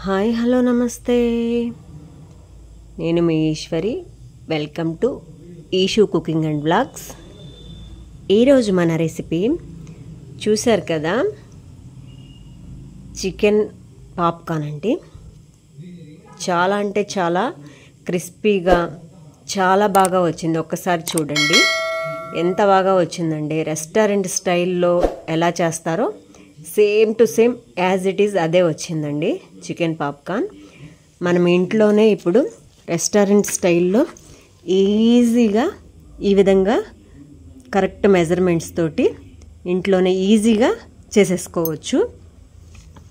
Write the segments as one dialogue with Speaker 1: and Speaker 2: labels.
Speaker 1: Hi hello నమస్తే, నేను మీ Eshwari. Welcome to Eshu cooking and blogs. ఈరోజు మన రెసిపీ చూశారు కదా, చికెన్ పాప్కార్న్ అండి. చాలా అంటే చాలా క్రిస్పీగా చాలా బాగా వచ్చింది. ఒక్కసారి చూడండి ఎంత బాగా వచ్చిందండి. రెస్టారెంట్ స్టైల్లో ఎలా చేస్తారో same to same as it is అదే వచ్చిందండి చికెన్ పాప్కార్న్. మనం ఇంట్లోనే ఇప్పుడు రెస్టారెంట్ స్టైల్లో ఈజీగా ఈ విధంగా కరెక్ట్ మెజర్మెంట్స్ తోటి ఇంట్లోనే ఈజీగా చేసేసుకోవచ్చు.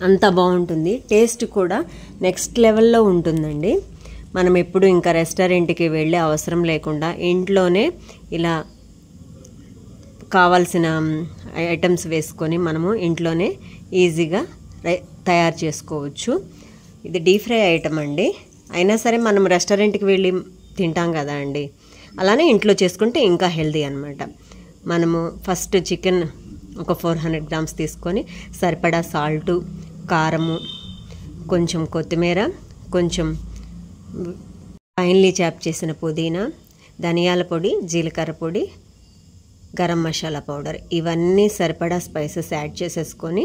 Speaker 1: అంత బాగుంటుంది. టేస్ట్ కూడా నెక్స్ట్ లెవెల్లో ఉంటుందండి. మనం ఎప్పుడు ఇంకా రెస్టారెంట్కి వెళ్ళే అవసరం లేకుండా ఇంట్లోనే ఇలా కావాల్సిన ఐటమ్స్ వేసుకొని మనము ఇంట్లోనే ఈజీగా తయారు చేసుకోవచ్చు. ఇది డీప్ ఫ్రై ఐటమ్ అండి. అయినా సరే మనం రెస్టారెంట్కి వెళ్ళి తింటాం కదా అండి, అలానే ఇంట్లో చేసుకుంటే ఇంకా హెల్దీ అనమాట. మనము ఫస్ట్ చికెన్ ఒక 400 గ్రామ్స్ తీసుకొని సరిపడా సాల్టు, కారము, కొంచెం కొత్తిమీర, కొంచెం ఫైన్లీ చాప్ చేసిన పుదీనా, ధనియాల పొడి, జీలకర్ర పొడి, గరం మసాలా పౌడర్, ఇవన్నీ సరిపడా స్పైసెస్ యాడ్ చేసేసుకొని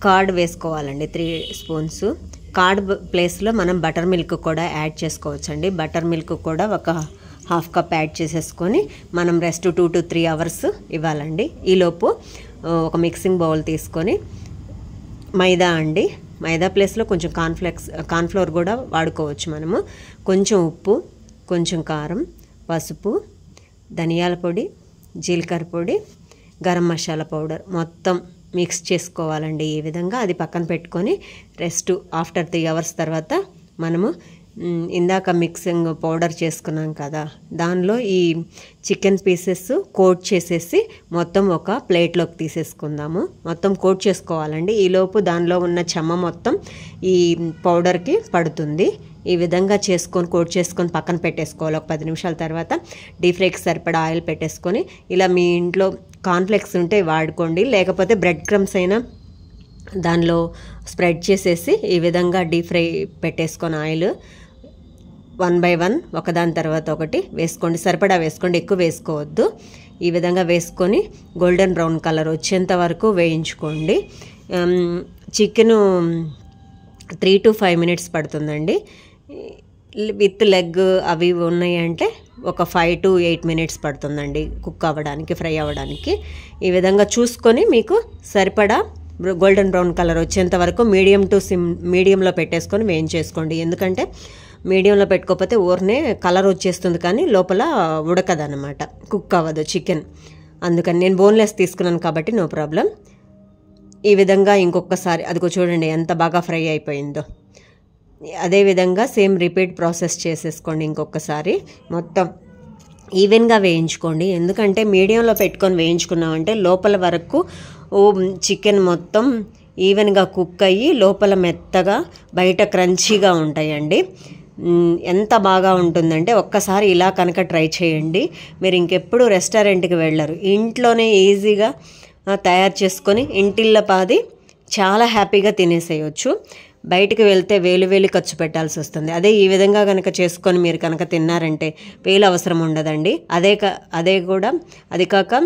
Speaker 1: కర్డ్ వేసుకోవాలండి 3 స్పూన్స్. కర్డ్ ప్లేస్లో మనం బటర్ మిల్క్ కూడా యాడ్ చేసుకోవచ్చండి. బటర్ మిల్క్ కూడా ఒక 1/2 కప్ యాడ్ చేసేసుకొని మనం రెస్ట్ 2 to 3 అవర్స్ ఇవ్వాలండి. ఈలోపు ఒక మిక్సింగ్ బౌల్ తీసుకొని మైదా అండి, మైదా ప్లేస్లో కొంచెం కార్న్ఫ్లోర్ కూడా వాడుకోవచ్చు మనము. కొంచెం ఉప్పు, కొంచెం కారం, పసుపు, ధనియాల పొడి, జీలకర్ర పొడి, గరం మసాలా పౌడర్ మొత్తం మిక్స్ చేసుకోవాలండి. ఈ విధంగా అది పక్కన పెట్టుకొని రెస్ట్ ఆఫ్టర్ 3 అవర్స్ తర్వాత మనము ఇందాక మిక్సింగ్ పౌడర్ చేసుకున్నాం కదా, దానిలో ఈ చికెన్ పీసెస్ కోట్ చేసేసి మొత్తం ఒక ప్లేట్లోకి తీసేసుకుందాము. మొత్తం కోట్ చేసుకోవాలండి. ఈలోపు దానిలో ఉన్న చెమ్మ మొత్తం ఈ పౌడర్కి పడుతుంది. ఈ విధంగా చేసుకొని కోట్ చేసుకొని పక్కన పెట్టేసుకోవాలి. ఒక 10 నిమిషాల తర్వాత డీప్ ఫ్రైకి సరిపడా ఆయిల్ పెట్టేసుకొని ఇలా మీ ఇంట్లో కార్న్ఫ్లెక్స్ ఉంటే వాడుకోండి, లేకపోతే బ్రెడ్ క్రమ్స్ అయినా దానిలో స్ప్రెడ్ చేసేసి ఈ విధంగా డీప్ ఫ్రై పెట్టేసుకొని ఆయిల్ 1 by 1 ఒకదాని తర్వాత ఒకటి వేసుకోండి. సరిపడా వేసుకోండి, ఎక్కువ వేసుకోవద్దు. ఈ విధంగా వేసుకొని గోల్డెన్ బ్రౌన్ కలర్ వచ్చేంత వరకు వేయించుకోండి. చికెను 3 to 5 మినిట్స్ పడుతుందండి. విత్ లెగ్ అవి ఉన్నాయి అంటే ఒక 5 to 8 మినిట్స్ పడుతుందండి కుక్ అవ్వడానికి, ఫ్రై అవ్వడానికి. ఈ విధంగా చూసుకొని మీకు సరిపడా గోల్డెన్ బ్రౌన్ కలర్ వచ్చేంత వరకు మీడియంలో పెట్టేసుకొని వేయించేసుకోండి. ఎందుకంటే మీడియంలో పెట్టుకోకపోతే ఊరినే కలర్ వచ్చేస్తుంది కానీ లోపల ఉడకదనమాట, కుక్ అవ్వదు చికెన్. అందుకని నేను బోన్లెస్ తీసుకున్నాను కాబట్టి నో ప్రాబ్లం. ఈ విధంగా ఇంకొకసారి అదిగో చూడండి ఎంత బాగా ఫ్రై అయిపోయిందో. అదేవిధంగా సేమ్ రిపీట్ ప్రాసెస్ చేసేసుకోండి. ఇంకొకసారి మొత్తం ఈవెన్గా వేయించుకోండి. ఎందుకంటే మీడియంలో పెట్టుకొని వేయించుకున్నామంటే లోపల వరకు చికెన్ మొత్తం ఈవెన్గా కుక్ అయ్యి లోపల మెత్తగా బయట క్రంచీగా ఉంటాయండి. ఎంత బాగా ఉంటుందంటే ఒక్కసారి ఇలా కనుక ట్రై చేయండి, మీరు ఇంకెప్పుడు రెస్టారెంట్కి వెళ్ళరు. ఇంట్లోనే ఈజీగా తయారు చేసుకొని ఇంటిల్లపాది చాలా హ్యాపీగా తినేసేయచ్చు. బయటికి వెళ్తే వేలు ఖర్చు పెట్టాల్సి వస్తుంది. అదే ఈ విధంగా కనుక చేసుకొని మీరు కనుక తిన్నారంటే వేలు అవసరం ఉండదండి. అది కాక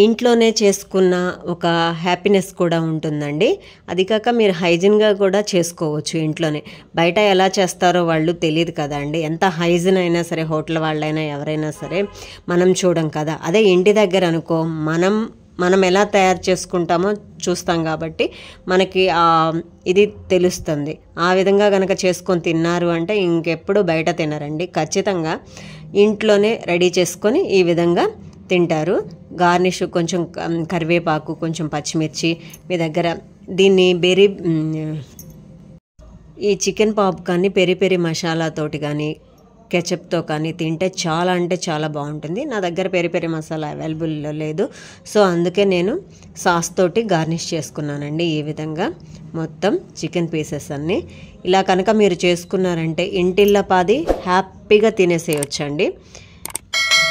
Speaker 1: ఇంట్లోనే చేసుకున్న ఒక హ్యాపీనెస్ కూడా ఉంటుందండి. అది కాక మీరు హైజీన్గా కూడా చేసుకోవచ్చు ఇంట్లోనే. బయట ఎలా చేస్తారో వాళ్ళు తెలియదు కదా అండి. ఎంత హైజీన్ అయినా సరే, హోటల్ వాళ్ళైనా ఎవరైనా సరే మనం చూడం కదా. అదే ఇంటి దగ్గర అనుకో మనం ఎలా తయారు చేసుకుంటామో చూస్తాం కాబట్టి మనకి ఇది తెలుస్తుంది. ఆ విధంగా కనుక చేసుకొని తిన్నారు అంటే ఇంకెప్పుడు బయట తినరండి. ఖచ్చితంగా ఇంట్లోనే రెడీ చేసుకొని ఈ విధంగా తింటారు. గార్నిష్ కొంచెం కరివేపాకు, కొంచెం పచ్చిమిర్చి మీ దగ్గర దీన్ని ఈ చికెన్ పాప్కార్న్ని పెరి మసాలాతోటి కానీ కెచప్తో కానీ తింటే చాలా అంటే చాలా బాగుంటుంది. నా దగ్గర పెరి మసాలా అవైలబుల్లో లేదు, సో అందుకే నేను సాస్ తోటి గార్నిష్ చేసుకున్నానండి. ఈ విధంగా మొత్తం చికెన్ పీసెస్ అన్నీ ఇలా కనుక మీరు చేసుకున్నారంటే ఇంటిల్లపాది హ్యాపీగా తినేసేయొచ్చండి.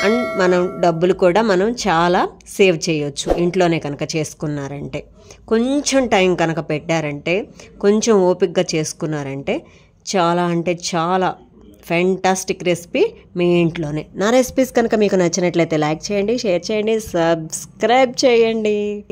Speaker 1: అండ్ డబ్బులు కూడా మనం చాలా సేవ్ చేయొచ్చు ఇంట్లోనే కనుక చేసుకున్నారంటే. కొంచెం టైం కనుక పెట్టారంటే, కొంచెం ఓపికగా చేసుకున్నారంటే చాలా అంటే చాలా ఫ్యాంటాస్టిక్ రెసిపీ మీ ఇంట్లోనే. నా రెసిపీస్ కనుక మీకు నచ్చినట్లయితే లైక్ చేయండి, షేర్ చేయండి, సబ్స్క్రైబ్ చేయండి.